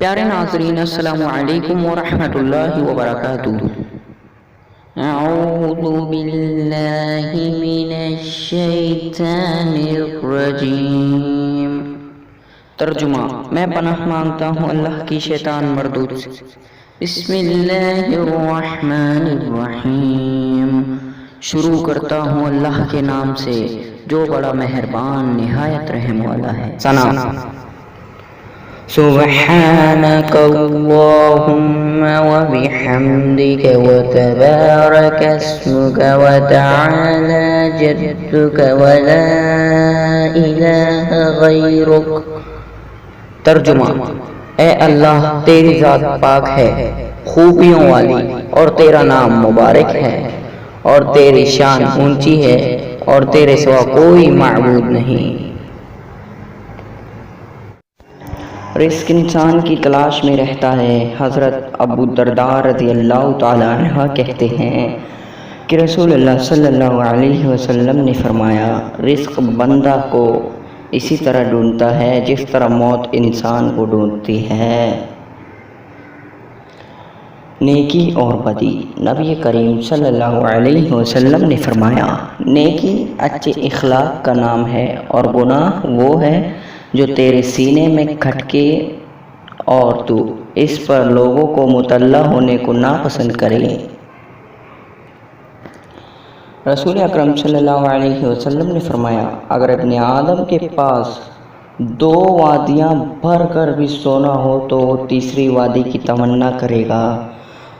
پیارے ناظرین، السلام علیکم ورحمۃ اللہ وبرکاتہ۔ اعوذ باللہ من الشیطان الرجیم۔ ترجمہ: میں پناہ مانگتا ہوں اللہ کی شیطان مردود سے۔ بسم اللہ الرحمن الرحیم۔ شروع کرتا ہوں اللہ کے نام سے جو بڑا مہربان نہایت رحم والا ہے۔ ثنا۔ سبحانك اللهم وبحمدك وتبارك اسمك وتعالى جدك ولا إله غيرك۔ ترجمہ: اے اللہ، تیری ذات پاک ہے، خوبیوں والی، اور تیرا نام مبارک ہے، اور تیری شان اونچی ہے، اور تیرے سوا کوئی معبود نہیں۔ رزق انسان کی تلاش میں رہتا ہے۔ حضرت ابو الدرداء رضی اللہ تعالی عنہ کہتے ہیں کہ رسول اللہ صلی اللہ علیہ وسلم نے فرمایا، رزق بندہ کو اسی طرح ڈھونڈتا ہے جس طرح موت انسان کو ڈھونڈتی ہے۔ نیکی اور بدی۔ نبی کریم صلی اللہ علیہ وسلم نے فرمایا، نیکی اچھے اخلاق کا نام ہے، اور گناہ وہ ہے جو تیرے سینے میں کھٹکے اور تو اس پر لوگوں کو مطلع ہونے کو ناپسند کرے۔ رسول اکرم صلی اللہ علیہ وسلم نے فرمایا، اگر ابن آدم کے پاس 2 وادیاں بھر کر بھی سونا ہو تو وہ تیسری وادی کی تمنا کرے گا،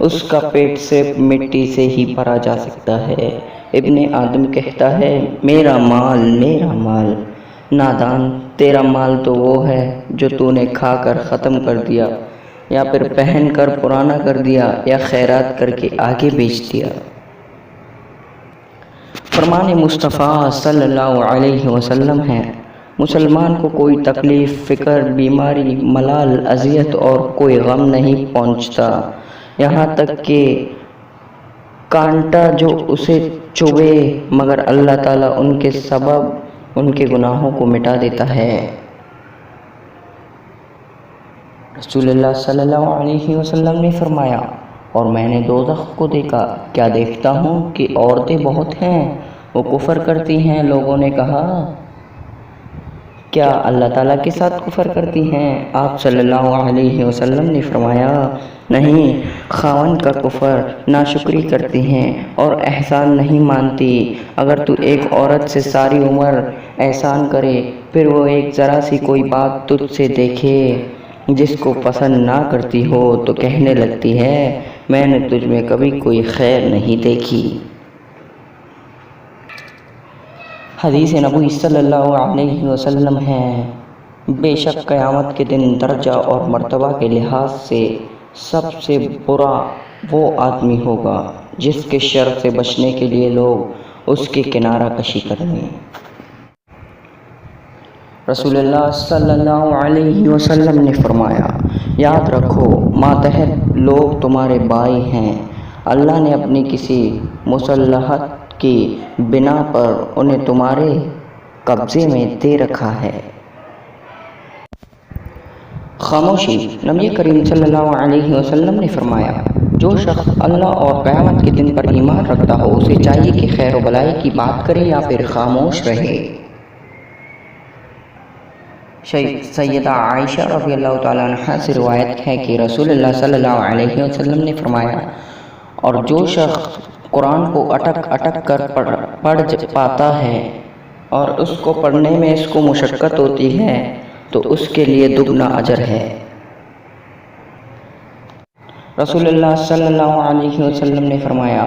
اس کا پیٹ صرف مٹی سے ہی بھرا جا سکتا ہے۔ ابن آدم کہتا ہے، میرا مال، میرا مال۔ نادان، تیرا مال تو وہ ہے جو تو نے کھا کر ختم کر دیا، یا پھر پہن کر پرانا کر دیا، یا خیرات کر کے آگے بیچ دیا۔ فرمان مصطفیٰ صلی اللہ علیہ وسلم ہے، مسلمان کو کوئی تکلیف، فکر، بیماری، ملال، اذیت اور کوئی غم نہیں پہنچتا، یہاں تک کہ کانٹا جو اسے چبھے، مگر اللہ تعالیٰ ان کے سبب ان کے گناہوں کو مٹا دیتا ہے۔ رسول اللہ صلی اللہ علیہ وسلم نے فرمایا، اور میں نے دوزخ کو دیکھا، کیا دیکھتا ہوں کہ عورتیں بہت ہیں، وہ کفر کرتی ہیں۔ لوگوں نے کہا، کیا اللہ تعالیٰ کے ساتھ کفر کرتی ہیں؟ آپ صلی اللہ علیہ وسلم نے فرمایا، نہیں، خاوند کا کفر، ناشکری کرتی ہیں اور احسان نہیں مانتی۔ اگر تو ایک عورت سے ساری عمر احسان کرے، پھر وہ ایک ذرا سی کوئی بات تجھ سے دیکھے جس کو پسند نہ کرتی ہو تو کہنے لگتی ہے، میں نے تجھ میں کبھی کوئی خیر نہیں دیکھی۔ حدیث نبوی صلی اللہ علیہ وسلم ہے، بے شک قیامت کے دن درجہ اور مرتبہ کے لحاظ سے سب سے برا وہ آدمی ہوگا جس کے شر سے بچنے کے لیے لوگ اس کی کنارہ کشی کریں۔ رسول اللہ صلی اللہ علیہ وسلم نے فرمایا، یاد رکھو، ماتحت لوگ تمہارے بھائی ہیں، اللہ نے اپنی کسی مصلحت کی بنا پر انہیں تمہارے قبضے میں دے رکھا ہے۔ خاموشی۔ نبی کریم صلی اللہ علیہ وسلم نے فرمایا، جو شخص اللہ اور قیامت کے دن پر ایمان رکھتا ہو، اسے چاہیے کہ خیر و بلائی کی بات کرے یا پھر خاموش رہے۔ سیدہ عائشہ رضی اللہ تعالیٰ عنہ سے روایت ہے کہ رسول اللہ صلی اللہ علیہ وسلم نے فرمایا، اور جو شخص قرآن کو اٹک اٹک کر پڑھ پاتا ہے اور اس کو پڑھنے میں اس کو مشقت ہوتی ہے تو اس کے لیے دگنا اجر ہے۔ رسول اللہ صلی اللہ علیہ وسلم نے فرمایا،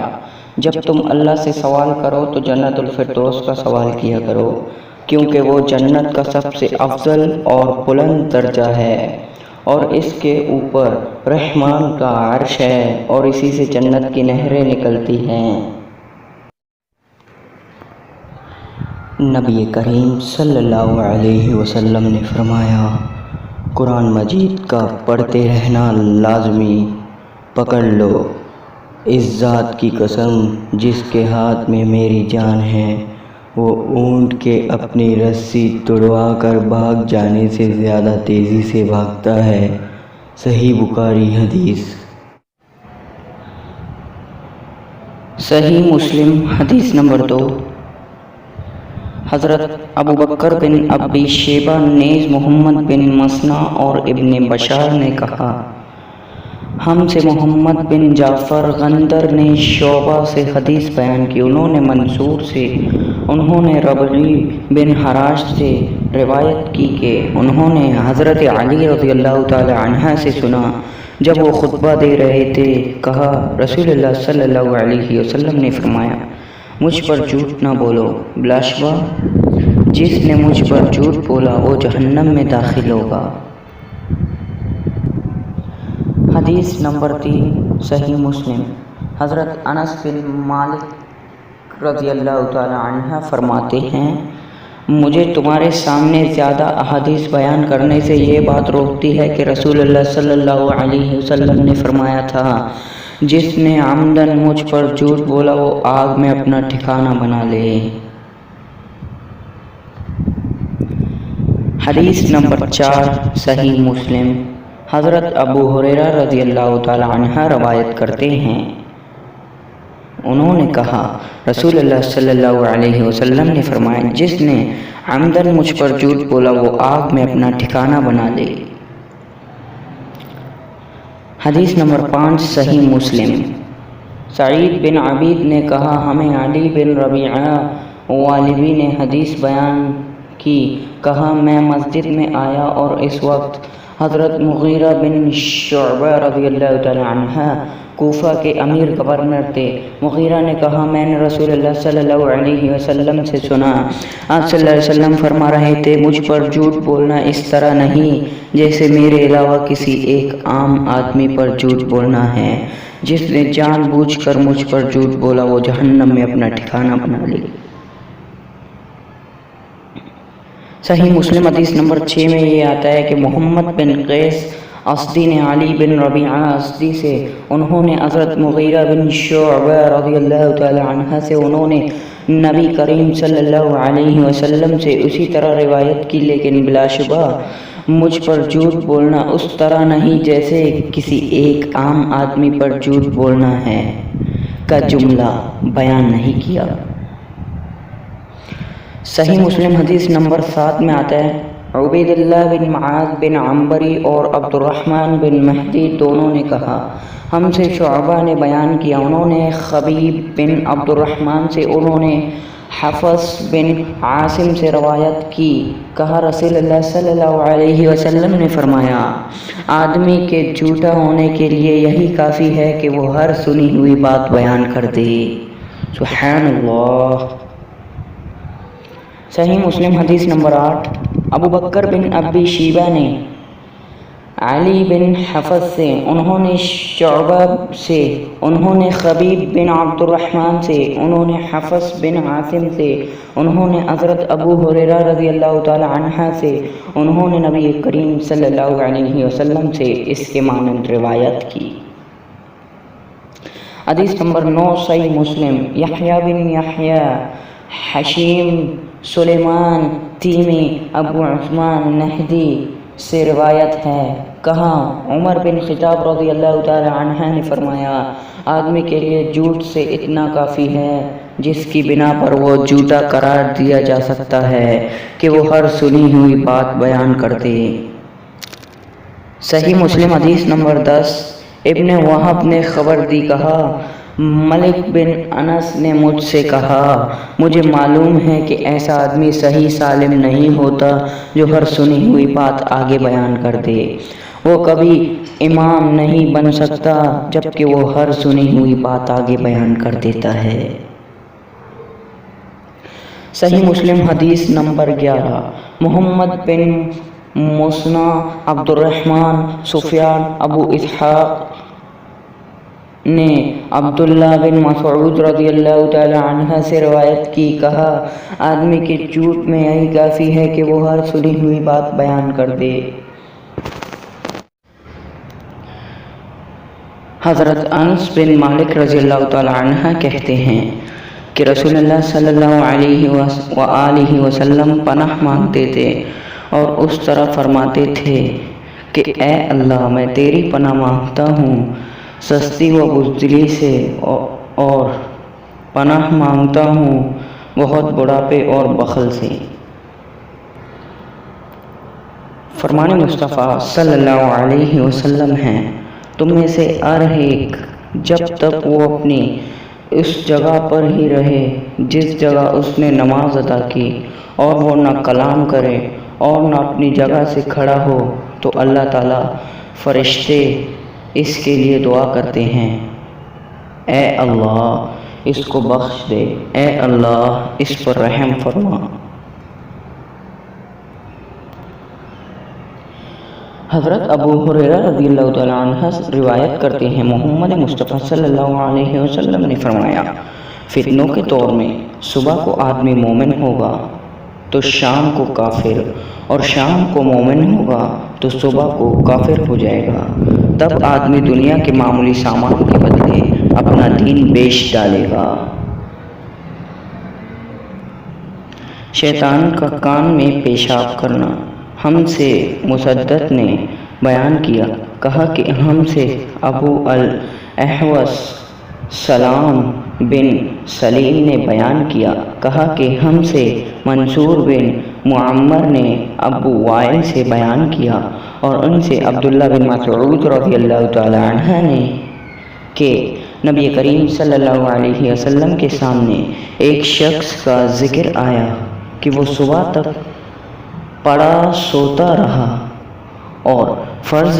جب تم اللہ سے سوال کرو تو جنت الفردوس کا سوال کیا کرو، کیونکہ وہ جنت کا سب سے افضل اور بلند درجہ ہے، اور اس کے اوپر رحمان کا عرش ہے، اور اسی سے جنت کی نہریں نکلتی ہیں۔ نبی کریم صلی اللہ علیہ وسلم نے فرمایا، قرآن مجید کا پڑھتے رہنا لازمی پکڑ لو، اس ذات کی قسم جس کے ہاتھ میں میری جان ہے، وہ اونٹ کے اپنی رسی توڑوا کر بھاگ جانے سے زیادہ تیزی سے بھاگتا ہے، صحیح بخاری حدیث۔ صحیح مسلم حدیث نمبر 2۔ حضرت ابو بکر بن ابی شیبہ نیز محمد بن مسنہ اور ابن بشار نے کہا، ہم سے محمد بن جعفر غندر نے شعبہ سے حدیث بیان کی، انہوں نے منصور سے، انہوں نے ربعی بن حراش سے روایت کی کہ انہوں نے حضرت علی رضی اللہ تعالی عنہ سے سنا، جب وہ خطبہ دے رہے تھے، کہا، رسول اللہ صلی اللہ علیہ وسلم نے فرمایا، مجھ پر جھوٹ نہ بولو، بلا شبہ جس نے مجھ پر جھوٹ بولا وہ جہنم میں داخل ہوگا۔ حدیث نمبر 3۔ صحیح مسلم۔ حضرت انس بن مالک رضی اللہ تعالی عنہ فرماتے ہیں، مجھے تمہارے سامنے زیادہ احادیث بیان کرنے سے یہ بات روکتی ہے کہ رسول اللہ صلی اللہ علیہ وسلم نے فرمایا تھا، جس نے عمدن مجھ پر جھوٹ بولا وہ آگ میں اپنا ٹھکانہ بنا لے۔ حدیث نمبر 4۔ صحیح مسلم۔ حضرت ابو ہریرہ رضی اللہ تعالی عنہ روایت کرتے ہیں، انہوں نے کہا، رسول اللہ صلی اللہ علیہ وسلم نے فرمایا، جس نے عمدن مجھ پر جھوٹ بولا وہ آگ میں اپنا ٹھکانہ بنا لے۔ حدیث نمبر 5۔ صحیح مسلم۔ سعید بن عبید نے کہا، ہمیں علی بن ربیعہ والبی نے حدیث بیان کی، کہا، میں مسجد میں آیا اور اس وقت حضرت مغیرہ بن شعبہ رضی اللہ تعالی عنہ کوفہ کے امیر گورنر تھے۔ مغیرہ نے کہا، میں نے رسول اللہ صلی اللہ علیہ وسلم سے سنا، آپ صلی اللہ علیہ وسلم فرما رہے تھے، مجھ پر جھوٹ بولنا اس طرح نہیں جیسے میرے علاوہ کسی ایک عام آدمی پر جھوٹ بولنا ہے، جس نے جان بوجھ کر مجھ پر جھوٹ بولا وہ جہنم میں اپنا ٹھکانہ بنا لے۔ صحیح مسلم حدیث نمبر 6 میں یہ آتا ہے کہ محمد بن قیس اسدی نے علی بن ربیعہ اسدی سے، انہوں نے حضرت مغیرہ بن شعبہ رضی اللہ تعالی عنہ سے، انہوں نے نبی کریم صلی اللہ علیہ وسلم سے اسی طرح روایت کی، لیکن بلا شبہ مجھ پر جھوٹ بولنا اس طرح نہیں جیسے کسی ایک عام آدمی پر جھوٹ بولنا ہے کا جملہ بیان نہیں کیا۔ صحیح مسلم حدیث نمبر 7 میں آتا ہے، عبید اللہ بن معاذ بن عنبری اور عبد الرحمن بن مہدی دونوں نے کہا، ہم سے شعبہ نے بیان کیا، انہوں نے خبیب بن عبد الرحمن سے، انہوں نے حفص بن عاصم سے روایت کی، کہا، رسول اللہ صلی اللہ علیہ وسلم نے فرمایا، آدمی کے جھوٹا ہونے کے لیے یہی کافی ہے کہ وہ ہر سنی ہوئی بات بیان کر دے۔ سبحان اللہ۔ صحیح مسلم حدیث نمبر 8۔ ابو بکر بن ابی شیبہ نے علی بن حفص سے، انہوں نے شعبہ سے، انہوں نے خبیب بن عبد الرحمن سے، انہوں نے حفص بن عاصم سے، انہوں نے حضرت ابو ہریرہ رضی اللہ تعالی عنہ سے، انہوں نے نبی کریم صلی اللہ علیہ وسلم سے اس کے مانند روایت کی۔ حدیث نمبر 9۔ صحیح مسلم۔ یحییٰ بن یحییٰ، حشیم، سلیمان تیمی، ابو عثمان نہدی سے روایت ہے، کہا، عمر بن خطاب رضی اللہ تعالی عنہ نے فرمایا، آدمی کے لیے جھوٹ سے اتنا کافی ہے جس کی بنا پر وہ جھوٹا قرار دیا جا سکتا ہے کہ وہ ہر سنی ہوئی بات بیان کر دے۔ صحیح مسلم حدیث نمبر 10۔ ابن وہب نے خبر دی، کہا، ملک بن انس نے مجھ سے کہا، مجھے معلوم ہے کہ ایسا آدمی صحیح سالم نہیں ہوتا جو ہر سنی ہوئی بات آگے بیان کر دے، وہ کبھی امام نہیں بن سکتا جبکہ وہ ہر سنی ہوئی بات آگے بیان کر دیتا ہے۔ صحیح مسلم حدیث نمبر 11۔ محمد بن مسنہ، عبد الرحمن، سفیان، ابو اسحاق نے عبداللہ بن مسعود رضی اللہ تعالی عنہ سے روایت کی، کہا، آدمی کے جھوٹ میں یہی کافی ہے کہ وہ ہر سنی ہوئی بات بیان کر دے۔ حضرت انس بن مالک رضی اللہ تعالی عنہ کہتے ہیں کہ رسول اللہ صلی اللہ علیہ وآلہ وسلم پناہ مانگتے تھے اور اس طرح فرماتے تھے کہ اے اللہ میں تیری پناہ مانگتا ہوں سستی و بزدلی سے، اور پناہ مانگتا ہوں بہت بڑھاپے اور بخل سے۔ فرمان مصطفیٰ صلی اللہ علیہ وسلم ہیں، تم میں سے ہر ایک جب تک وہ اپنی اس جگہ پر ہی رہے جس جگہ اس نے نماز ادا کی، اور وہ نہ کلام کرے اور نہ اپنی جگہ سے کھڑا ہو، تو اللہ تعالیٰ فرشتے اس کے لیے دعا کرتے ہیں، اے اللہ اس کو بخش دے، اے اللہ اس پر رحم فرما۔ حضرت ابو ہریرہ رضی اللہ تعالیٰ عنہ روایت کرتے ہیں، محمد مصطفیٰ صلی اللہ علیہ وسلم نے فرمایا، فتنوں کے دور میں صبح کو آدمی مومن ہوگا تو شام کو کافر، اور شام کو مومن ہوگا تو صبح کو کافر ہو جائے گا۔ تب آدمی دنیا کے معمولی سامان کے بدلے اپنا دین بیچ ڈالے گا۔ شیطان کا کان میں پیشاب کرنا۔ ہم سے مسدد نے بیان کیا، کہا کہ ہم سے ابو الاحوص سلام بن سلیم نے بیان کیا، کہا کہ ہم سے منصور بن معمر نے ابو وائل سے بیان کیا، اور ان سے عبداللہ بن مسعود رضی اللہ تعالی عنہ نے کہ نبی کریم صلی اللہ علیہ وسلم کے سامنے ایک شخص کا ذکر آیا کہ وہ صبح تک پڑا سوتا رہا اور فرض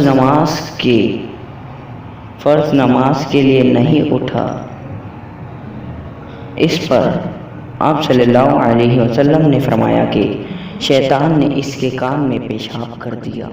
نماز کے لیے نہیں اٹھا۔ اس پر آپ صلی اللہ علیہ وسلم نے فرمایا کہ شیطان نے اس کے کان میں پیشاب کر دیا۔